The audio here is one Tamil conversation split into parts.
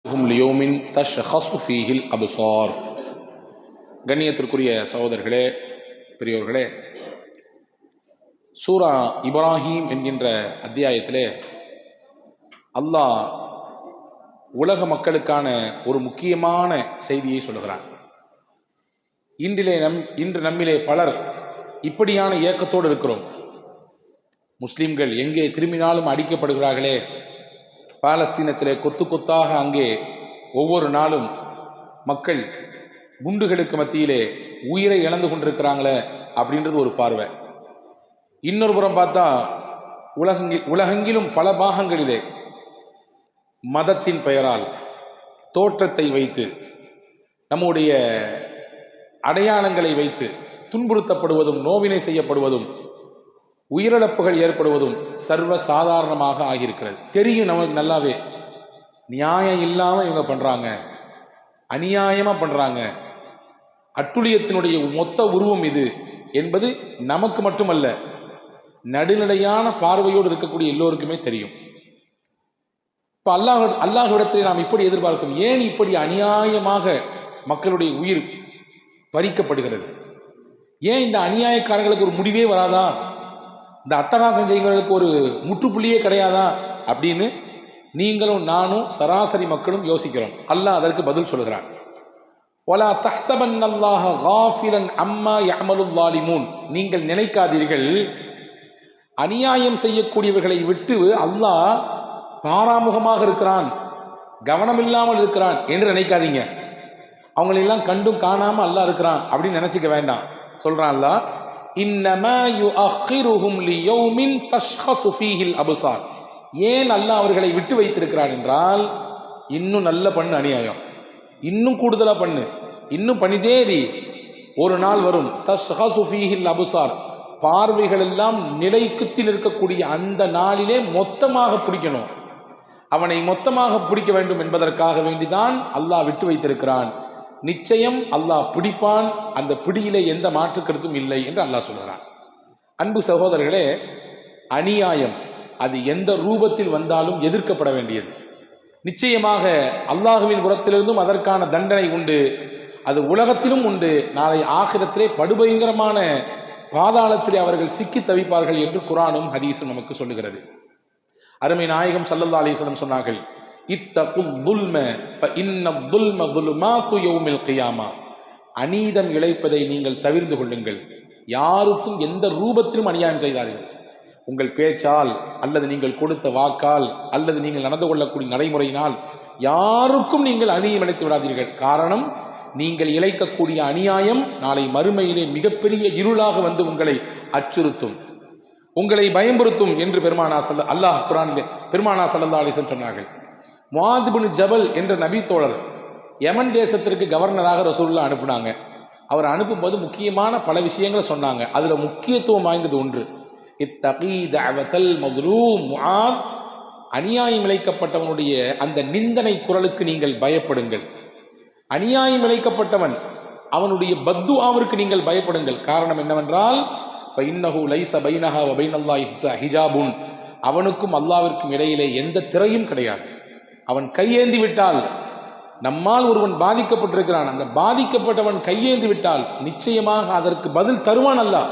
லியோமின் தஷ்ஹஸு ஃபீஹில் அப்சார். கண்ணியத்திற்குரிய சகோதரர்களே, பெரியோர்களே, சூரா இப்ராஹீம் என்கின்ற அத்தியாயத்திலே அல்லாஹ் உலக மக்களுக்கான ஒரு முக்கியமான செய்தியை சொல்லுகிறான். இன்று நம்மிலே பலர் இப்படியான ஏக்கத்தோடு இருக்கிறோம். முஸ்லிம்கள் எங்கே திரும்பினாலும் அடிக்கப்படுகிறார்களே, பாலஸ்தீனத்திலே கொத்து கொத்தாக அங்கே ஒவ்வொரு நாளும் மக்கள் குண்டுகளுக்கு மத்தியிலே உயிரை இழந்து கொண்டிருக்கிறாங்களே அப்படின்றது ஒரு பார்வை. இன்னொரு புறம் பார்த்தா உலகெங்கிலும் பல பாகங்களிலே மதத்தின் பெயரால் தோற்றத்தை வைத்து நம்முடைய அடையாளங்களை வைத்து துன்புறுத்தப்படுவதும் நோவினை செய்யப்படுவதும் உயிரிழப்புகள் ஏற்படுவதும் சர்வ சாதாரணமாக ஆகியிருக்கிறது. தெரியும் நமக்கு நல்லாவே, நியாயம் இல்லாமல் இவங்க பண்ணுறாங்க, அநியாயமாக பண்ணுறாங்க, அட்டுழியத்தினுடைய மொத்த உருவம் இது என்பது நமக்கு மட்டுமல்ல, நடுநிலையான பார்வையோடு இருக்கக்கூடிய எல்லோருக்குமே தெரியும். இப்போ அல்லாஹ்விடத்தில் நாம் இப்படி எதிர்பார்க்கும், ஏன் இப்படி அநியாயமாக மக்களுடைய உயிர் பறிக்கப்படுகிறது? ஏன் இந்த அநியாயக்காரர்களுக்கு ஒரு முடிவே வராதா? இந்த அட்டகாசம் செய்கிறவர்களுக்கு ஒரு முற்றுப்புள்ளியே கிடையாதா அப்படின்னு நீங்களும் நானும் சராசரி மக்களும் யோசிக்கிறோம். அல்லாஹ் அதற்கு பதில் சொல்கிறான். வலா தஹ்ஸபன்னல்லாஹ காஃபிலன் அம்மா யஅமலுல் ஸாலிமூன். நீங்கள் நினைக்காதீர்கள், அநியாயம் செய்யக்கூடியவர்களை விட்டு அல்லாஹ் பாராமுகமாக இருக்கிறான், கவனமில்லாமல் இருக்கிறான் என்று நினைக்காதீங்க. அவங்களெல்லாம் கண்டும் காணாமல் அல்லாஹ் இருக்கிறான் அப்படின்னு நினைச்சிக்க வேண்டாம். சொல்றான் அல்லாஹ், இன்னமா யுஅக்கிருஹும் லியௌமின் தஷ்ஹஸு ஃபீஹில் அப்சார். ஏன் அல்லாஹ் அவர்களை விட்டு வைத்திருக்கிறான் என்றால், இன்னும் நல்ல பண்ணு அநியாயம், இன்னும் கூடுதலாக பண்ணு, இன்னும் பண்ணிட்டே இரு, ஒரு நாள் வரும் தஷ்ஹஸு ஃபீஹில் அப்சார், பார்வைகள் எல்லாம் நிலைக்குத்தி நிற்கக்கூடிய அந்த நாளிலே மொத்தமாக பிடிக்கணும். அவனை மொத்தமாக பிடிக்க வேண்டும் என்பதற்காக வேண்டிதான் அல்லாஹ் விட்டு வைத்திருக்கிறான். நிச்சயம் அல்லாஹ் பிடிப்பான், அந்த பிடியிலே எந்த மாற்று கருத்தும் இல்லை என்று அல்லாஹ் சொல்கிறான். அன்பு சகோதரர்களே, அநியாயம் அது எந்த ரூபத்தில் வந்தாலும் எதிர்க்கப்பட வேண்டியது. நிச்சயமாக அல்லாஹுவின் புறத்திலிருந்தும் அதற்கான தண்டனை உண்டு, அது உலகத்திலும் உண்டு. நாளை ஆகிரத்திலே படுபயங்கரமான பாதாளத்திலே அவர்கள் சிக்கி தவிப்பார்கள் என்று குர்ஆனும் ஹதீஸும் நமக்கு சொல்லுகிறது. அருமை நாயகம் ஸல்லல்லாஹு அலைஹி வஸல்லம் சொன்னார்கள், இத்தகுல் ظுல்ம ஃபஇன்ன ظுல்ம ظுலுமாத்து யௌமில் கியாமா. அநீதம் இழைப்பதை நீங்கள் தவிர்த்து கொள்ளுங்கள். யாருக்கும் எந்த ரூபத்திலும் அநியாயம் செய்தார்கள். உங்கள் பேச்சால் அல்லது நீங்கள் கொடுத்த வாக்கால் அல்லது நீங்கள் நடந்து கொள்ளக்கூடிய நடைமுறையினால் யாருக்கும் நீங்கள் அநீதம் இழைத்து விடாதீர்கள். காரணம், நீங்கள் இழைக்கக்கூடிய அநியாயம் நாளை மறுமையிலே மிகப்பெரிய இருளாக வந்து உங்களை அச்சுறுத்தும், உங்களை பயம்புறுத்தும் என்று அல்லாஹ் குர்ஆனிலே பெருமானா ஸல்லல்லாஹு அலைஹி வஸல்லம் சொன்னார்கள். முஆத் இப்னு ஜபல் என்ற நபி தோழர் யமன் தேசத்திற்கு கவர்னராக ரசூலுல்லாஹ் அனுப்புனாங்க. அவர் அனுப்பும்போது முக்கியமான பல விஷயங்களை சொன்னாங்க. அதுல முக்கியத்துவம் வாய்ந்தது ஒன்று, இத்தகீ தஅவத்தல் மظ்லூம். முஆத், அநியாயம் இழைக்கப்பட்டவனுடைய அந்த நிந்தனை குரலுக்கு நீங்கள் பயப்படுங்கள். அநியாயம் இழைக்கப்பட்டவன் அவனுடைய பத்துஆவிற்கு நீங்கள் பயப்படுங்கள். காரணம் என்னவென்றால், ஃபஇன்னஹு லைஸ பைனஹா வ பைனல்லாஹி ஹிஜாபுன். அவனுக்கும் அல்லாஹ்விற்கும் இடையிலே எந்த திரையும் கிடையாது. அவன் கையேந்தி விட்டால், நம்மால் ஒருவன் பாதிக்கப்பட்டிருக்கிறான், அந்த பாதிக்கப்பட்டவன் கையேந்தி விட்டால் நிச்சயமாக அதற்கு பதில் தருவான் அல்லாஹ்.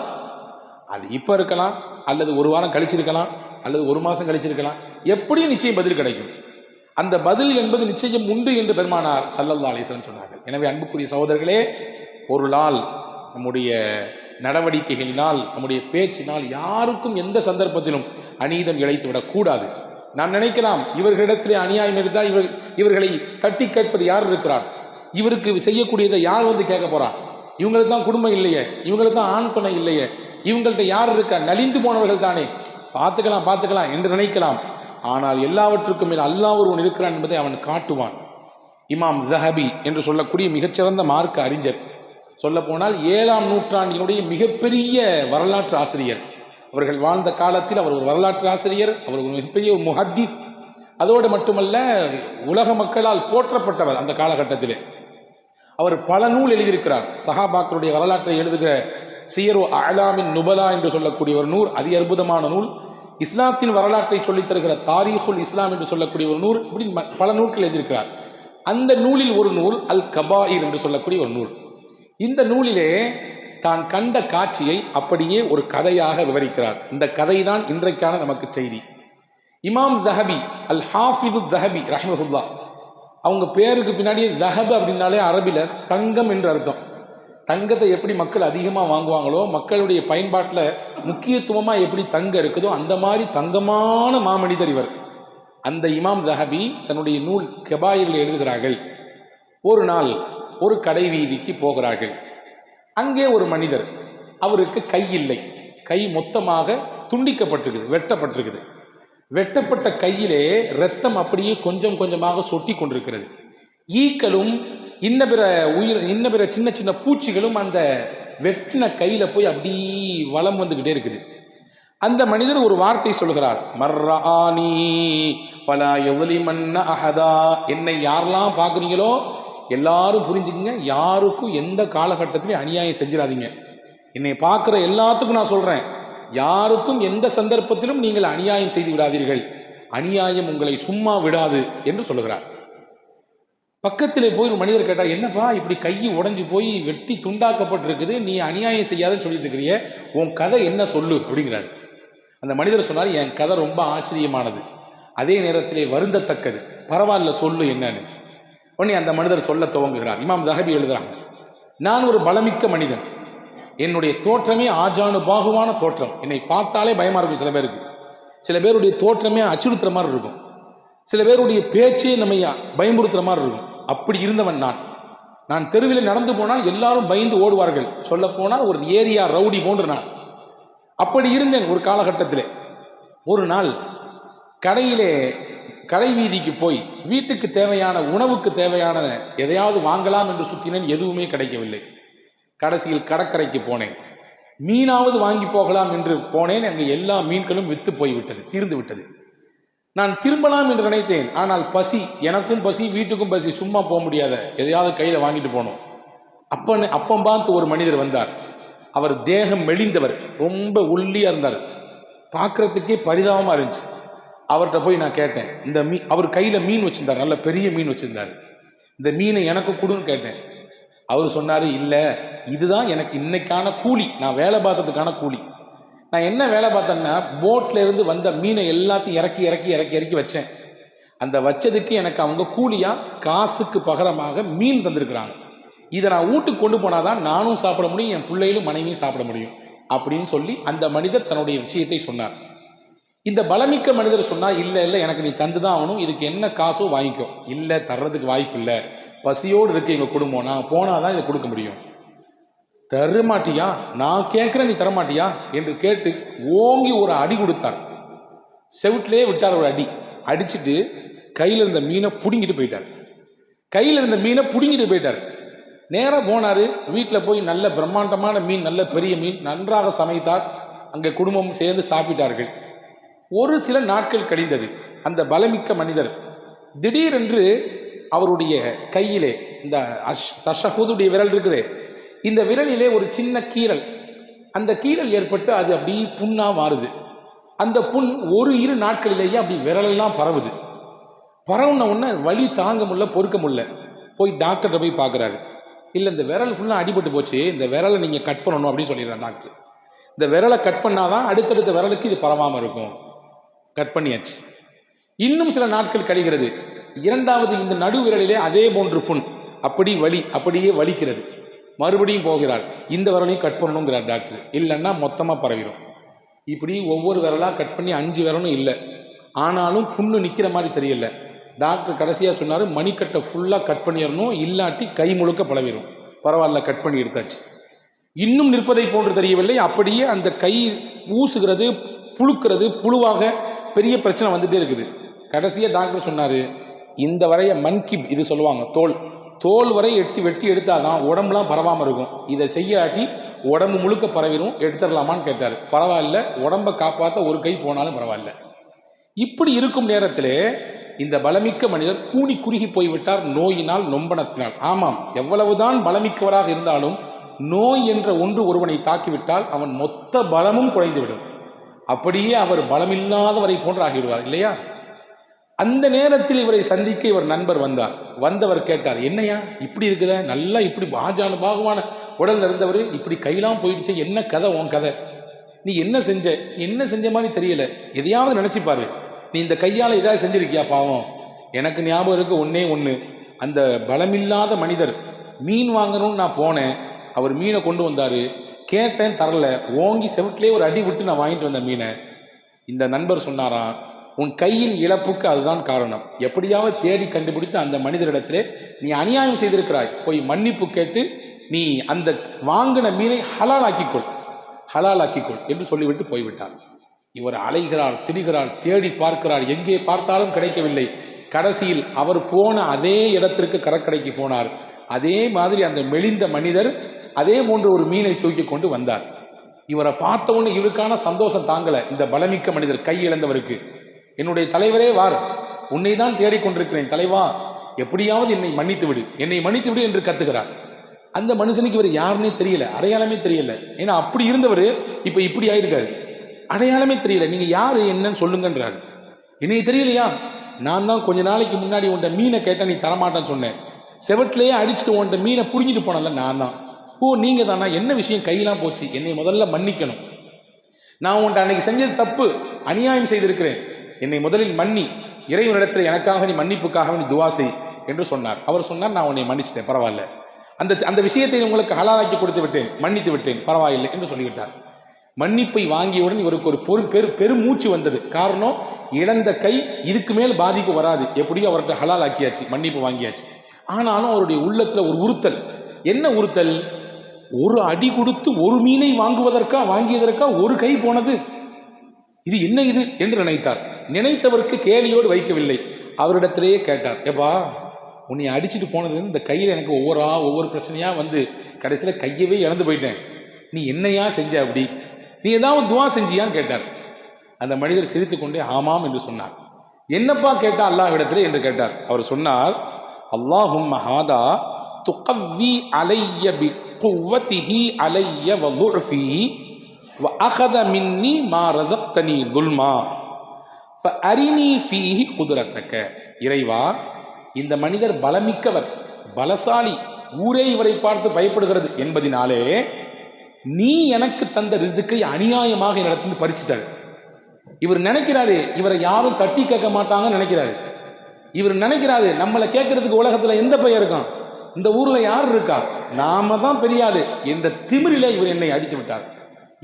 அது இப்ப இருக்கலாம், அல்லது ஒரு வாரம் கழிச்சிருக்கலாம், அல்லது ஒரு மாசம் கழிச்சிருக்கலாம், எப்படியும் நிச்சயம் பதில் கிடைக்கும். அந்த பதில் என்பது நிச்சயம் உண்டு என்று பெருமானார் ஸல்லல்லாஹு அலைஹி வஸல்லம் சொன்னார்கள். எனவே அன்புக்குரிய சகோதரர்களே, பொருளால், நம்முடைய நடவடிக்கைகளினால், நம்முடைய பேச்சினால் யாருக்கும் எந்த சந்தர்ப்பத்திலும் அநீதம் இழைத்து விடக்கூடாது. நாம் நினைக்கலாம், இவர்களிடத்திலே அநியாயம் இருந்தால் இவர்களை தட்டி கேட்பது யார் இருக்கிறார், இவருக்கு செய்யக்கூடியதை யார் வந்து கேட்க போறான், இவங்களுக்கு தான் குடும்பம் இல்லையே, இவங்களுக்கு தான் ஆண் துணை இல்லையே, இவங்கள்ட்ட யார் இருக்கா, நலிந்து போனவர்கள் தானே, பார்த்துக்கலாம் என்று நினைக்கலாம். ஆனால் எல்லாவற்றுக்கும் மேல் அல்லாஹ் ஒருவன் இருக்கிறான் என்பதை அவன் காட்டுவான். இமாம் ஸஹபி என்று சொல்லக்கூடிய மிகச்சிறந்த மார்க்க அறிஞர், சொல்ல போனால் 7ஆம் நூற்றாண்டினுடைய மிகப்பெரிய வரலாற்று ஆசிரியர். அவர்கள் வாழ்ந்த காலத்தில் அவர் ஒரு வரலாற்று ஆசிரியர், அவர் ஒரு மிகப்பெரிய ஒரு முஹத்தீஸ். அதோடு மட்டுமல்ல, உலக மக்களால் போற்றப்பட்டவர். அந்த காலகட்டத்திலே அவர் பல நூல் எழுதியிருக்கிறார். சஹாபாக்களுடைய வரலாற்றை எழுதுகிற சியரு அலாமின் நுபலா என்று சொல்லக்கூடிய ஒரு நூல், அதி அற்புதமான நூல். இஸ்லாத்தின் வரலாற்றை சொல்லித் தருகிற தாரீஹுல் இஸ்லாம் என்று சொல்லக்கூடிய ஒரு நூல், இப்படி பல நூல்கள் எழுதியிருக்கிறார். அந்த நூலில் ஒரு நூல் அல் கபாயிர் என்று சொல்லக்கூடிய ஒரு நூல். இந்த நூலிலே தான் கண்ட காட்சியை அப்படியே ஒரு கதையாக விவரிக்கிறார். இந்த கதை தான் இன்றைக்கான நமக்கு செய்தி. இமாம் தஹபி, அல் ஹாஃபிது தஹபி ரஹ்மஹுல்லா, அவங்க பேருக்கு பின்னாடியே தஹப் அப்படின்னாலே அரபில தங்கம் என்று அர்த்தம். தங்கத்தை எப்படி மக்கள் அதிகமாக வாங்குவாங்களோ, மக்களுடைய பயன்பாட்டில் முக்கியத்துவமாக எப்படி தங்கம் இருக்குதோ அந்த மாதிரி தங்கமான மாமனிதர் இவர். அந்த இமாம் தஹபி தன்னுடைய நூல் கபாயிரில் எழுதுகிறார்கள். ஒரு நாள் ஒரு கடை வீதிக்கு போகிறார்கள். அங்கே ஒரு மனிதர், அவருக்கு கை இல்லை, கை மொத்தமாக துண்டிக்கப்பட்டிருக்குது, வெட்டப்பட்டிருக்குது. வெட்டப்பட்ட கையிலே இரத்தம் அப்படியே கொஞ்சம் கொஞ்சமாக சொட்டி கொண்டிருக்கிறது. ஈக்களும் இன்ன பிற சின்ன சின்ன பூச்சிகளும் அந்த வெட்டின கையில போய் அப்படி வலம் வந்துகிட்டே இருக்குது. அந்த மனிதர் ஒரு வார்த்தை சொல்கிறார், மர்ரானி ஃபலா யظلمن அஹதா. என்னை யாரெல்லாம் பார்க்குறீங்களோ எல்லாரும் புரிஞ்சுக்கங்க, யாருக்கும் எந்த காலகட்டத்திலையும் அநியாயம் செஞ்சிடாதீங்க. என்னை பார்க்குற எல்லாத்துக்கும் நான் சொல்றேன், யாருக்கும் எந்த சந்தர்ப்பத்திலும் நீங்கள் அநியாயம் செய்து விடாதீர்கள், அநியாயம் உங்களை சும்மா விடாது என்று சொல்லுகிறார். பக்கத்திலே போய் ஒரு மனிதர் கேட்டார், என்னப்பா இப்படி கை உடைஞ்சு போய் வெட்டி துண்டாக்கப்பட்டிருக்குது, நீ அநியாயம் செய்யாதுன்னு சொல்லிட்டு இருக்கிறிய, உன் கதை என்ன சொல்லு அப்படிங்கிறார். அந்த மனிதர் சொன்னார், என் கதை ரொம்ப ஆச்சரியமானது, அதே நேரத்திலே வருந்தத்தக்கது, பரவாயில்ல சொல்லு என்னன்னு. உடனே அந்த மனிதர் சொல்ல துவங்குகிறார். இமாம் தஹபி எழுதுறாங்க, நான் ஒரு பலமிக்க மனிதன், என்னுடைய தோற்றமே ஆஜானுபாகுவான தோற்றம், என்னை பார்த்தாலே பயமா இருக்கும். சில பேருடைய தோற்றமே அச்சுறுத்துற மாதிரி இருக்கும், சில பேருடைய பேச்சே நம்ம பயமுறுத்துற மாதிரி இருக்கும். அப்படி இருந்தவன் நான் தெருவில் நடந்து போனால் எல்லாரும் பயந்து ஓடுவார்கள், சொல்ல போனால் ஒரு ஏரியா ரவுடி போன்று நான் அப்படி இருந்தேன். ஒரு காலகட்டத்திலே ஒரு நாள் கடை வீதிக்கு போய் வீட்டுக்கு தேவையான உணவுக்கு தேவையான எதையாவது வாங்கலாம் என்று சுற்றினேன், எதுவுமே கிடைக்கவில்லை. கடைசியில் கடற்கரைக்கு போனேன், மீனாவது வாங்கி போகலாம் என்று போனேன். அங்கே எல்லா மீன்களும் வித்து போய்விட்டது, தீர்ந்து விட்டது. நான் திரும்பலாம் என்று நினைத்தேன், ஆனால் பசி, எனக்கும் பசி, வீட்டுக்கும் பசி, சும்மா போக முடியாத, எதையாவது கையில் வாங்கிட்டு போனோம். அப்பம் பார்த்து ஒரு மனிதர் வந்தார். அவர் தேகம் மெலிந்தவர், ரொம்ப ஒல்லியா இருந்தார், பார்க்கறதுக்கே பரிதாபமாக இருந்துச்சு. அவர்கிட்ட போய் நான் கேட்டேன், இந்த அவர் கையில் மீன் வச்சிருந்தார், நல்ல பெரிய மீன் வச்சிருந்தார், இந்த மீனை எனக்கு கொடுன்னு கேட்டேன். அவர் சொன்னார், இல்லை இதுதான் எனக்கு இன்னைக்கான கூலி, நான் வேலை பார்த்ததுக்கான கூலி. நான் என்ன வேலை பார்த்தேன்னா, போட்ல இருந்து வந்த மீனை எல்லாத்தையும் இறக்கி வச்சேன். அந்த வச்சதுக்கு எனக்கு அவங்க கூலியா காசுக்கு பகரமாக மீன் தந்திருக்கிறாங்க. இதை நான் வீட்டுக்கு கொண்டு போனாதான் நானும் சாப்பிட முடியும், என் பிள்ளைகளும் மனைவியும் சாப்பிட முடியும் அப்படின்னு சொல்லி அந்த மனிதர் தன்னுடைய விஷயத்தை சொன்னார். இந்த பலமிக்க மனிதர் சொன்னா, இல்லை எனக்கு நீ தந்துதான் ஆகணும், இதுக்கு என்ன காசோ வாங்கிக்கோ. இல்லை தர்றதுக்கு வாய்ப்பு இல்லை, பசியோடு இருக்கு எங்க குடும்பம், நான் போனாதான் இதை கொடுக்க முடியும். தரமாட்டியா, நான் கேட்கிறேன் நீ தரமாட்டியா என்று கேட்டு ஓங்கி ஒரு அடி கொடுத்தார். செவுட்டிலே விட்டார் ஒரு அடி. அடிச்சுட்டு கையில் இருந்த மீனை பிடுங்கிட்டு போயிட்டார். நேராக போனார் வீட்டில் போய் நல்ல பிரம்மாண்டமான மீன், நல்ல பெரிய மீன் நன்றாக சமைத்தார். அங்கே குடும்பம் சேர்ந்து சாப்பிட்டார்கள். ஒரு சில நாட்கள் கழிந்தது. அந்த பலமிக்க மனிதர் திடீரென்று அவருடைய கையிலே இந்த தஷஹுதுடைய விரல் இருக்குது, இந்த விரலிலே ஒரு சின்ன கீறல், அந்த கீறல் ஏற்பட்டு அது அப்படி புண்ணா மாறுது. அந்த புண் ஒரு இரு நாட்களிலேயே அப்படி விரலெல்லாம் பரவுது. பரவுன உடனே வலி தாங்க முடியல, பொறுக்க முடியல. போய் டாக்டர்கிட்ட போய் பார்க்குறாரு. இல்லை இந்த விரல் ஃபுல்லாக அடிபட்டு போச்சு, இந்த விரலை நீங்கள் கட் பண்ணணும் அப்படின்னு சொல்லிடுறாரு டாக்டர். இந்த விரலை கட் பண்ணாதான் அடுத்தடுத்த விரலுக்கு இது பரவாமல் இருக்கும். கட் பண்ணியாச்சு. இன்னும் சில நாட்கள் கழிகிறது. இரண்டாவது இந்த நடு விரலிலே அதே போன்று புண், அப்படியே வலிக்கிறது. மறுபடியும் போகிறார், இந்த விரலையும் கட் பண்ணணுங்கிறார் டாக்டர். இல்லைன்னா மொத்தமாக பரவிடும். இப்படி ஒவ்வொரு விரலாக கட் பண்ணி 5 விரலும் இல்லை, ஆனாலும் புண்ணு நிற்கிற மாதிரி தெரியல. டாக்டர் கடைசியாக சொன்னார், மணிக்கட்டை ஃபுல்லாக கட் பண்ணிடணும், இல்லாட்டி கை முழுக்க பழவிடும். பரவாயில்ல, கட் பண்ணி எடுத்தாச்சு. இன்னும் நிற்பதை போன்று தெரியவில்லை. அப்படியே அந்த கை ஊசுகிறது, புழுக்கிறது, புழுவாக பெரிய பிரச்சனை வந்துட்டே இருக்குது. கடைசியாக டாக்டர் சொன்னார், இந்த வரைய மன்கிப் இது சொல்லுவாங்க, தோல் வரை வெட்டி எடுத்தாதான் உடம்புலாம் பரவாமல் இருக்கும். இதை செய்யாட்டி உடம்பு முழுக்க பரவிடும், எடுத்துடலாமான்னு கேட்டார். பரவாயில்ல, உடம்பை காப்பாற்ற ஒரு கை போனாலும் பரவாயில்ல. இப்படி இருக்கும் நேரத்திலே இந்த பலமிக்க மனிதர் கூனி குறுகி போய்விட்டார், நோயினால், நொம்பனத்தினால். ஆமாம், எவ்வளவுதான் பலமிக்கவராக இருந்தாலும் நோய் என்ற ஒன்று ஒருவனை தாக்கிவிட்டால் அவன் மொத்த பலமும் குறைந்துவிடும். அப்படியே அவர் பலமில்லாதவரை போன்று ஆகிவிடுவார் இல்லையா? அந்த நேரத்தில் இவரை சந்திக்க இவர் நண்பர் வந்தார். வந்தவர் கேட்டார், என்னையா இப்படி இருக்குத, நல்லா இப்படி பாஜான பாகமான உடல்ல இருந்தவர் இப்படி கையெல்லாம் போயிடுச்சு, என்ன கதை உன் கதை, நீ என்ன செஞ்ச மாதிரி தெரியல, எதையாவது நினைச்சுப்பாரு, நீ இந்த கையால் ஏதாவது செஞ்சிருக்கியா? பாவம், எனக்கு ஞாபகம் இருக்கு ஒன்னே ஒன்று, அந்த பலமில்லாத மனிதர் மீன் வாங்கணும்னு நான் போனேன், அவர் மீனை கொண்டு வந்தார், கேட்டேன் தரல, ஓங்கி செவிட்டிலே ஒரு அடி விட்டு நான் வாங்கிட்டு வந்த மீனை. இந்த நண்பர் சொன்னாராம், உன் கையின் இழப்புக்கு அதுதான் காரணம், எப்படியாவது தேடி கண்டுபிடித்து அந்த மனிதரிடத்திலே நீ அநியாயம் செய்திருக்கிறாய், போய் மன்னிப்பு கேட்டு நீ அந்த வாங்கின மீனை ஹலால் ஆக்கிக்கொள் என்று சொல்லிவிட்டு போய்விட்டார். இவர் அலைகிறார், திரிகிறார், தேடி பார்க்கிறார், எங்கே பார்த்தாலும் கிடைக்கவில்லை. கடைசியில் அவர் போன அதே இடத்திற்கு கடற்கரைக்கு போனார். அதே மாதிரி அந்த மெலிந்த மனிதர் அதே போன்ற ஒரு மீனை தூக்கி கொண்டு வந்தார். இவரை பார்த்தவொன்னு இவருக்கான சந்தோஷம் தாங்கல. இந்த பலமிக்க மனிதர், கை இழந்தவருக்கு, என்னுடைய தலைவரே வார், உன்னை தான் தேடிக்கொண்டிருக்கிறேன் தலைவா, எப்படியாவது என்னை மன்னித்து விடு என்று கத்துகிறார். அந்த மனுஷனுக்கு இவர் யாருன்னே தெரியல, அடையாளமே தெரியல. ஏன்னா அப்படி இருந்தவர் இப்ப இப்படி ஆயிருக்காரு, அடையாளமே தெரியல. நீங்க யாரு என்னன்னு சொல்லுங்கன்றாரு. என்னைக்கு தெரியலையா, நான் தான் கொஞ்ச நாளைக்கு முன்னாடி உன்ட்ட மீனை கேட்ட நீ தரமாட்டேன்னு சொன்னேன், செவட்டிலேயே அடிச்சுட்டு உன்ட்ட மீனை புடிங்கிட்டு போனல நான் தான். ஓ நீங்க தானா, என்ன விஷயம், கையெல்லாம் போச்சு, என்னை முதல்ல மன்னிக்கணும், நான் உன்ட்ட அன்னைக்கு செஞ்சது தப்பு, அநியாயம் செய்திருக்கிறேன், என்னை முதலில் மன்னி, இறைவனிடத்தில் எனக்காக நீ மன்னிப்புக்காக நீ துவா செய் என்று சொன்னார். அவர் சொன்னார், நான் உன்னை மன்னிச்சிட்டேன், பரவாயில்ல, அந்த விஷயத்தை உங்களுக்கு ஹலாலாக்கி கொடுத்து விட்டேன், மன்னித்து விட்டேன், பரவாயில்லை என்று சொல்லிவிட்டார். மன்னிப்பை வாங்கியவுடன் இவருக்கு ஒரு பெருமூச்சு வந்தது. காரணம், இழந்த கை, இதுக்கு மேல் பாதிப்பு வராது, எப்படியோ அவர்கிட்ட ஹலால் ஆக்கியாச்சு, மன்னிப்பு வாங்கியாச்சு. ஆனாலும் அவருடைய உள்ளத்துல ஒரு உறுத்தல். என்ன உறுத்தல்? ஒரு அடி கொடுத்து ஒரு மீனை வாங்கியதற்கா ஒரு கை போனது, இது என்ன இது என்று நினைத்தார். நினைத்தவருக்கு கேலியோடு வைக்கவில்லை, அவரிடத்திலேயே கேட்டார், எப்பா உன்னை அடிச்சுட்டு போனது இந்த கையில் எனக்கு ஒவ்வொரு பிரச்சனையா வந்து கடைசியில் கையவே இழந்து போயிட்டேன், நீ என்னையா செஞ்ச, அப்படி நீ ஏதாவது துவா செஞ்சியான்னு கேட்டார். அந்த மனிதர் சிரித்துக்கொண்டே ஆமாம் என்று சொன்னார். என்னப்பா கேட்டா அல்லாஹ்விடத்திலே என்று கேட்டார். அவர் சொன்னார், அல்லாஹும்ம ஹாதா துகவ்வி அலைய பிகுவதிஹி அலைய வதுஃபி வஅகத மின்னி மா ரஸக்தனி ظுல்மா ஃபஅரினி ஃபீஹி குத்ரத்தக. இறைவா, இந்த மனிதர் பலமிக்கவர், பலசாலி, ஊரே இவரை பார்த்து பயப்படுகிறது என்பதினாலே நீ எனக்கு தந்த ரிசுக்கை அநியாயமாக என்னிடத்திலிருந்து பறிச்சுட்டாரு. இவர் நினைக்கிறாரு இவரை யாரும் தட்டி கேட்க மாட்டாங்கன்னு நினைக்கிறாரு. இவர் நினைக்கிறாரு நம்மளை கேட்கறதுக்கு உலகத்துல எந்த பையன் இருக்கான், இந்த ஊர்ல யார் இருக்கா, நாம தான் பெரிய ஆளு என்ற திமிரில இவர் என்னை அடித்து விட்டார்.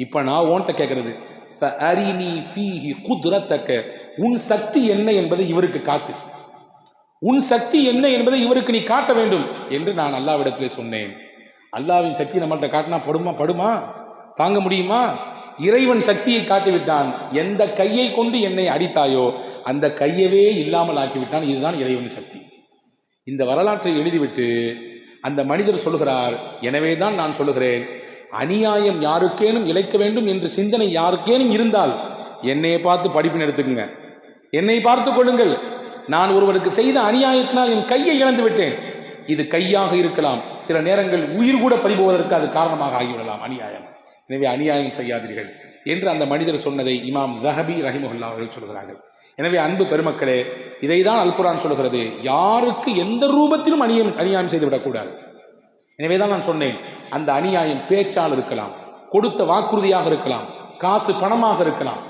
இப்ப நான் ஓன்ட்ட கேட்கறது, ஃபஅரினி ஃபீஹி குத்ரத்தக, உன் சக்தி என்ன என்பதை இவருக்கு காத்து, உன் சக்தி என்ன என்பதை இவருக்கு நீ காட்ட வேண்டும் என்று நான் அல்லாஹ்விடத்திலே சொன்னேன். அல்லாஹ்வின் சக்தி நம்மள்கிட்ட காட்டினா படுமா, தாங்க முடியுமா? இறைவன் சக்தியை காட்டிவிட்டான். எந்த கையை கொண்டு என்னை அடித்தாயோ அந்த கையவே இல்லாமல் ஆக்கிவிட்டான். இதுதான் இறைவன் சக்தி. இந்த வரலாற்றை எழுதிவிட்டு அந்த மனிதர் சொல்கிறார், எனவே தான் நான் சொல்லுகிறேன், அநியாயம் யாருக்கேனும் இழைக்க வேண்டும் என்று சிந்தனை யாருக்கேனும் இருந்தால் என்னை பார்த்து படிப்பின் எடுத்துக்குங்க, என்னை பார்த்து கொள்ளுங்கள். நான் ஒருவருக்கு செய்த அநியாயத்தினால் என் கையை இழந்து விட்டேன். இது கையாக இருக்கலாம், சில நேரங்கள் உயிர் கூட பறிபோவதற்கு அது காரணமாக ஆகிவிடலாம் அநியாயம். எனவே அநியாயம் செய்யாதீர்கள் என்று அந்த மனிதர் சொன்னதை இமாம் தஹபி ரஹிமஹுல்லாஹ் அவர்கள் சொல்கிறார்கள். எனவே அன்பு பெருமக்களே, இதைதான் அல் குர்ஆன் சொல்கிறது, யாருக்கு எந்த ரூபத்திலும் அநியாயம் செய்து விடக்கூடாது. எனவேதான் நான் சொன்னேன், அந்த அநியாயம் பேச்சால் இருக்கலாம், கொடுத்த வாக்குறுதியாக இருக்கலாம், காசு பணமாக இருக்கலாம்,